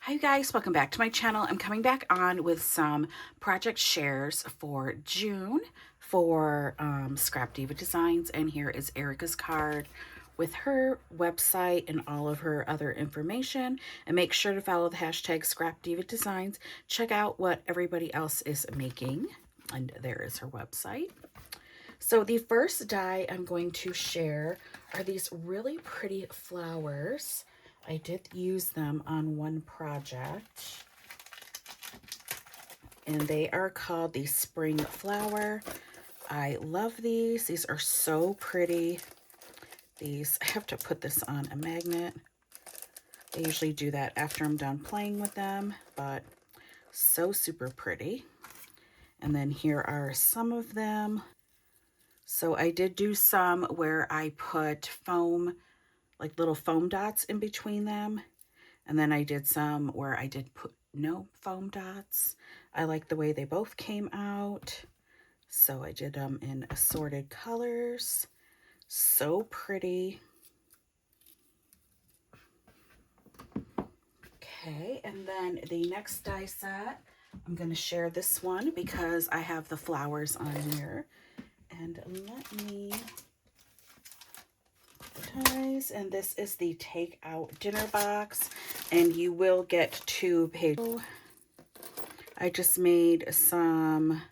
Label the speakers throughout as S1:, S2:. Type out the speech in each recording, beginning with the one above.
S1: Hi you guys, welcome back to my channel. I'm coming back on with some project shares for June for Scrap Diva Designs, and here is Erica's card with her website and all of her other information. And make sure to follow the hashtag Scrap Diva Designs. Check out what everybody else is making, and there is her website. So the first die I'm going to share are these really pretty flowers. I did use them on one project, and they are called the Spring Flower. I love these. These are so pretty. These, I have to put this on a magnet. I usually do that after I'm done playing with them, but so super pretty. And then here are some of them. So I did do some where I put foam, like little foam dots in between them. And then I did some where I did put no foam dots. I like the way they both came out. So I did them in assorted colors. So pretty. Okay, and then the next die set, I'm going to share this one because I have the flowers on here. And let me advertise. And this is the takeout dinner box, and you will get 2 pages. I just made some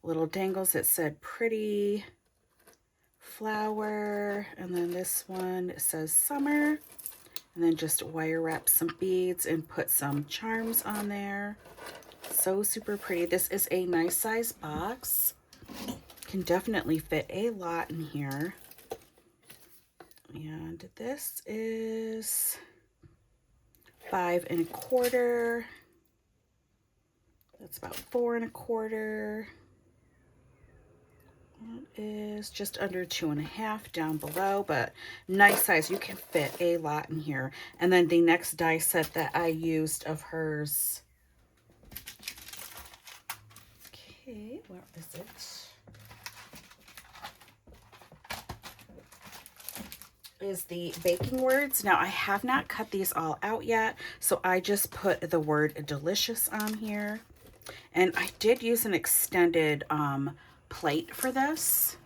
S1: little dangles that said pretty flower, and then this one says summer, and then just wire wrap some beads and put some charms on there. So super pretty. This is a nice size box. Can definitely fit a lot in here. And this is 5 1/4. That's about 4 1/4. That is just under 2 1/2 down below, but nice size. You can fit a lot in here. And then the next die set that I used of hers. Okay, where is it? Is the baking words. Now I have not cut these all out yet, so I just put the word delicious on here. And I did use an extended plate for this,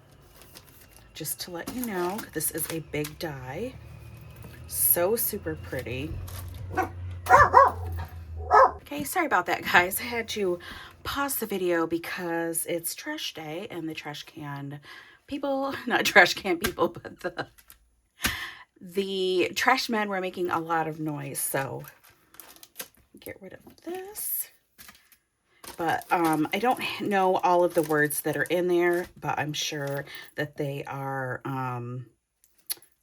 S1: just to let you know. This is a big die. So super pretty. Okay, sorry about that, guys. I had to pause the video because it's trash day and the trash can people, not trash can people, but the trash men were making a lot of noise, so get rid of this. But I don't know all of the words that are in there, but I'm sure that they are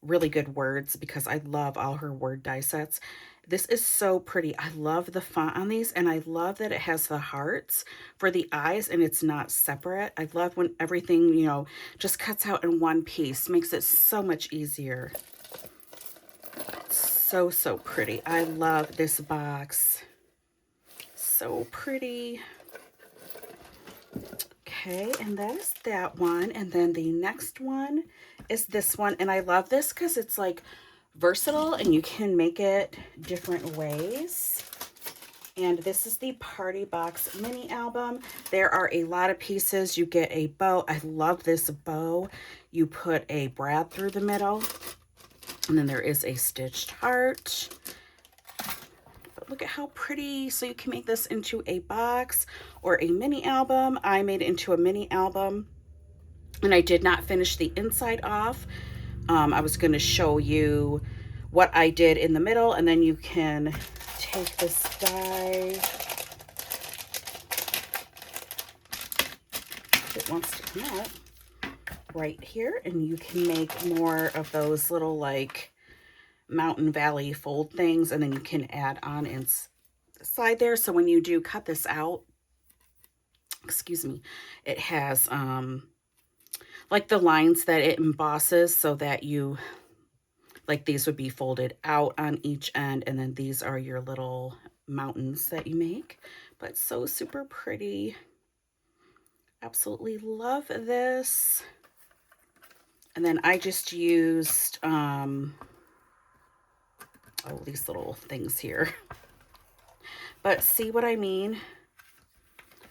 S1: really good words because I love all her word die sets. This is so pretty. I love the font on these, and I love that it has the hearts for the eyes and it's not separate. I love when everything, you know, just cuts out in one piece. Makes it so much easier. So, so pretty. I love this box. So pretty. Okay, and that is that one. And then the next one is this one. And I love this because it's like versatile and you can make it different ways. And this is the Party Box mini album. There are a lot of pieces. You get a bow. I love this bow. You put a brad through the middle. And then there is a stitched heart. But look at how pretty. So you can make this into a box or a mini album. I made it into a mini album. And I did not finish the inside off. I was going to show you what I did in the middle, and then you can take this die if it wants to come out right here, and you can make more of those little like mountain valley fold things, and then you can add on inside there. So when you do cut this out, excuse me, it has like the lines that it embosses so that you, like these would be folded out on each end, and then these are your little mountains that you make. But so super pretty. Absolutely love this. And then I just used oh, these little things here. But see what I mean?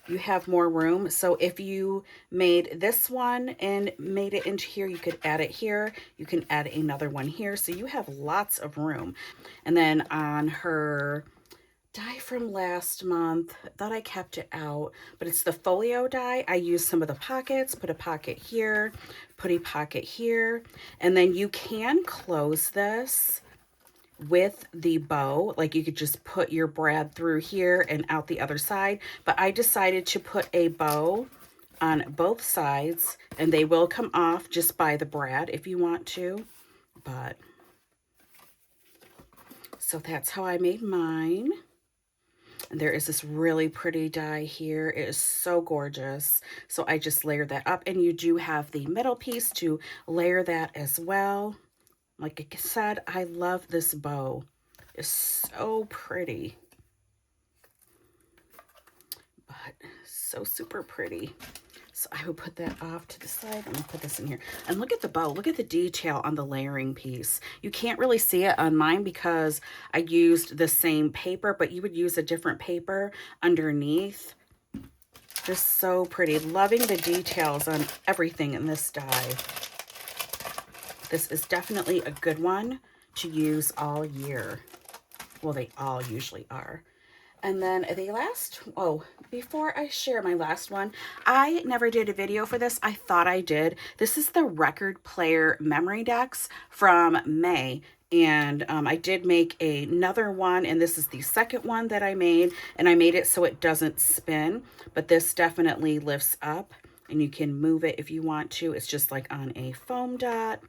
S1: You have more room. So if you made this one and made it into here, you could add it here. You can add another one here. So you have lots of room. And then on her die from last month, I thought I kept it out, but it's the folio die. I used some of the pockets, put a pocket here, put a pocket here, and then you can close this with the bow. Like you could just put your brad through here and out the other side, but I decided to put a bow on both sides, and they will come off just by the brad if you want to. But so that's how I made mine. And there is this really pretty die here. It is so gorgeous. So I just layered that up, and you do have the middle piece to layer that as well. Like I said, I love this bow. It's so pretty. But so super pretty. So I will put that off to the side. I'm gonna put this in here. And look at the bow. Look at the detail on the layering piece. You can't really see it on mine because I used the same paper, but you would use a different paper underneath. Just so pretty. Loving the details on everything in this die. This is definitely a good one to use all year. Well, they all usually are. And then the last, oh, before I share my last one, I never did a video for this. I thought I did. This is the record player memory decks from May. And I did make another one, and this is the second one that I made. And I made it so it doesn't spin, but this definitely lifts up, and you can move it if you want to. It's just like on a foam dot.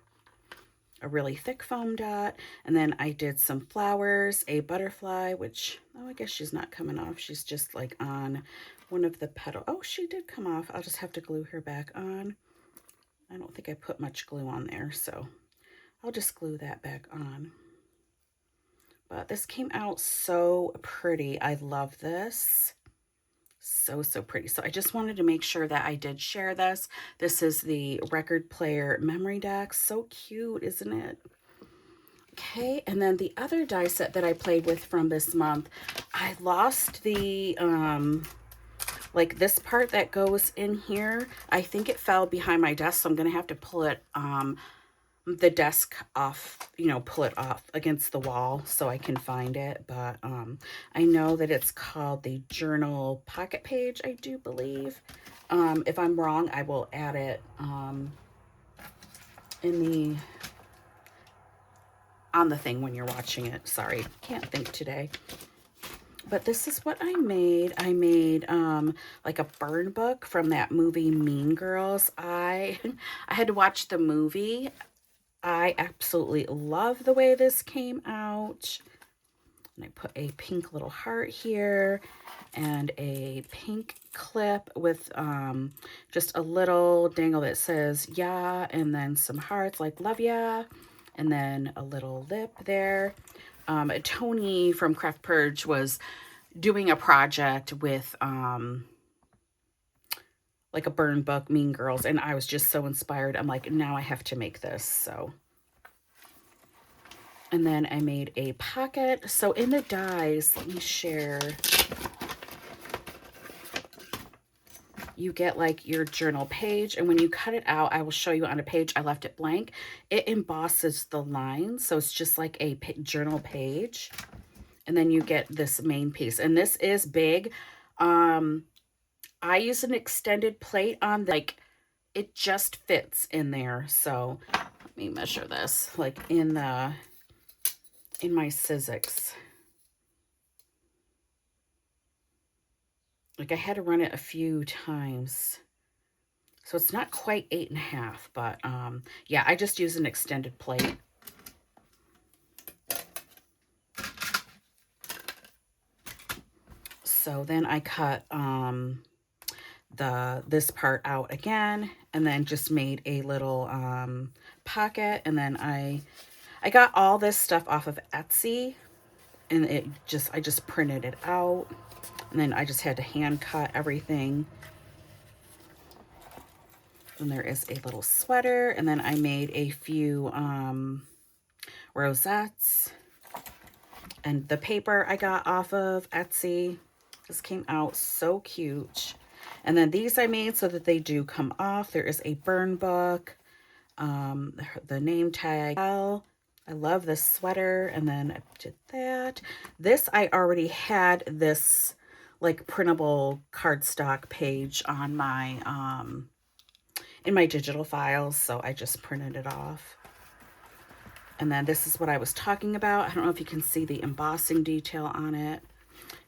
S1: A really thick foam dot, and then I did some flowers, a butterfly, which, oh, I guess she's not coming off. She's just like on one of the petals. Oh, she did come off. I'll just have to glue her back on. I don't think I put much glue on there, so I'll just glue that back on. But this came out so pretty. I love this. So pretty. So I just wanted to make sure that I did share this. This is the record player memory deck. So cute, isn't it? Okay, and then the other die set that I played with from this month, I lost the like this part that goes in here. I think it fell behind my desk, so I'm gonna have to pull it the desk off, you know, pull it off against the wall so I can find it. But I know that it's called the journal pocket page, I do believe. If I'm wrong, I will add it on the thing when you're watching it. Sorry, can't think today. But this is what I made. I made like a burn book from that movie Mean Girls. I had to watch the movie. I absolutely love the way this came out. And I put a pink little heart here and a pink clip with just a little dangle that says yeah, and then some hearts like love ya, and then a little lip there. Tony from Craft Purge was doing a project with like a burn book, Mean Girls, and I was just so inspired. I'm like, now I have to make this. So, and then I made a pocket. So in the dies, let me share. You get like your journal page, and when you cut it out, I will show you on a page. I left it blank. It embosses the lines, so it's just like a journal page. And then you get this main piece, and this is big. I use an extended plate on, like, it just fits in there. So let me measure this, like in my Sizzix. Like I had to run it a few times. So it's not quite 8.5, but yeah, I just use an extended plate. So then I cut this part out again, and then just made a little pocket. And then I got all this stuff off of Etsy, and I just printed it out, and then I just had to hand cut everything. And there is a little sweater, and then I made a few rosettes. And the paper I got off of Etsy. This came out so cute. And then these I made so that they do come off. There is a burn book, the name tag. I love this sweater. And then I did that. This, I already had this like printable cardstock page on my, in my digital files. So I just printed it off. And then this is what I was talking about. I don't know if you can see the embossing detail on it.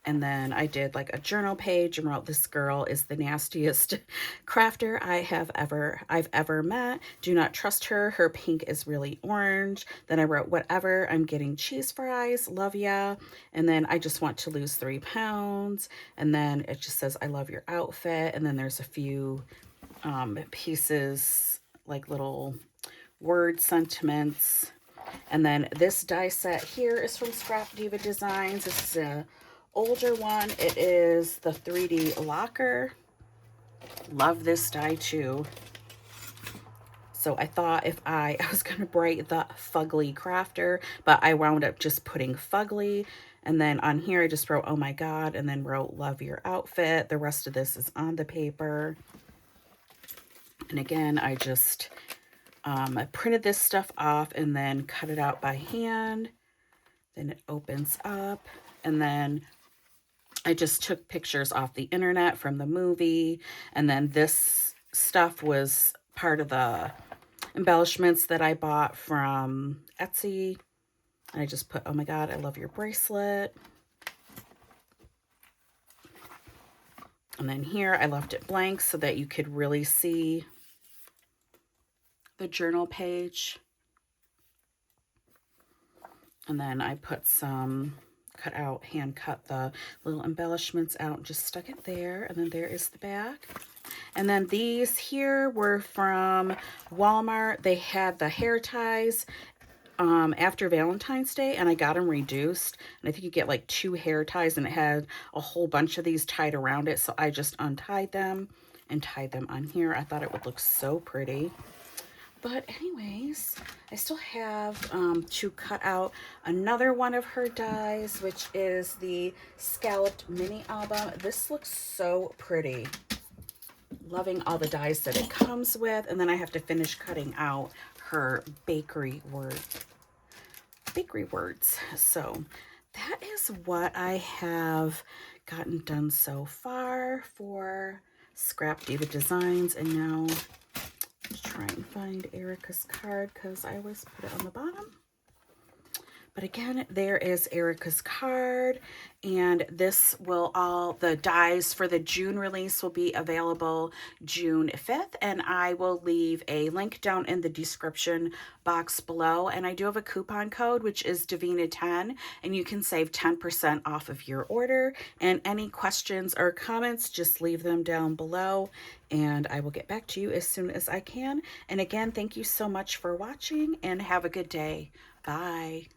S1: And then I did like a journal page and wrote, "This girl is the nastiest crafter I've ever met. Do not trust her. Her pink is really orange." Then I wrote, "Whatever, I'm getting cheese fries. Love ya." And then I just want to lose 3 pounds. And then it just says, "I love your outfit." And then there's a few pieces, like little word sentiments. And then this die set here is from Scrap Diva Designs. This is a older one. It is the 3D locker. Love this die too. So I thought if I was going to write the Fugly Crafter, but I wound up just putting Fugly. And then on here I just wrote, "Oh my God," and then wrote, "Love your outfit." The rest of this is on the paper. And again, I just I printed this stuff off and then cut it out by hand. Then it opens up, and then I just took pictures off the internet from the movie. And then this stuff was part of the embellishments that I bought from Etsy. And I just put, "Oh my God, I love your bracelet." And then here I left it blank so that you could really see the journal page. And then I put some hand cut the little embellishments out and just stuck it there. And then there is the back. And then these here were from Walmart. They had the hair ties after Valentine's Day, and I got them reduced. And I think you get like 2 hair ties, and it had a whole bunch of these tied around it. So I just untied them and tied them on here. I thought it would look so pretty. But anyways, I still have to cut out another one of her dies, which is the Scalloped Mini Album. This looks so pretty. Loving all the dies that it comes with. And then I have to finish cutting out her bakery words. So that is what I have gotten done so far for Scrap Diva Designs. And now try and find Erica's card because I always put it on the bottom. But again, there is Erica's card, and this will the dies for the June release will be available June 5th, and I will leave a link down in the description box below. And I do have a coupon code, which is Davina10, and you can save 10% off of your order. And any questions or comments, just leave them down below, and I will get back to you as soon as I can. And again, thank you so much for watching, and have a good day. Bye.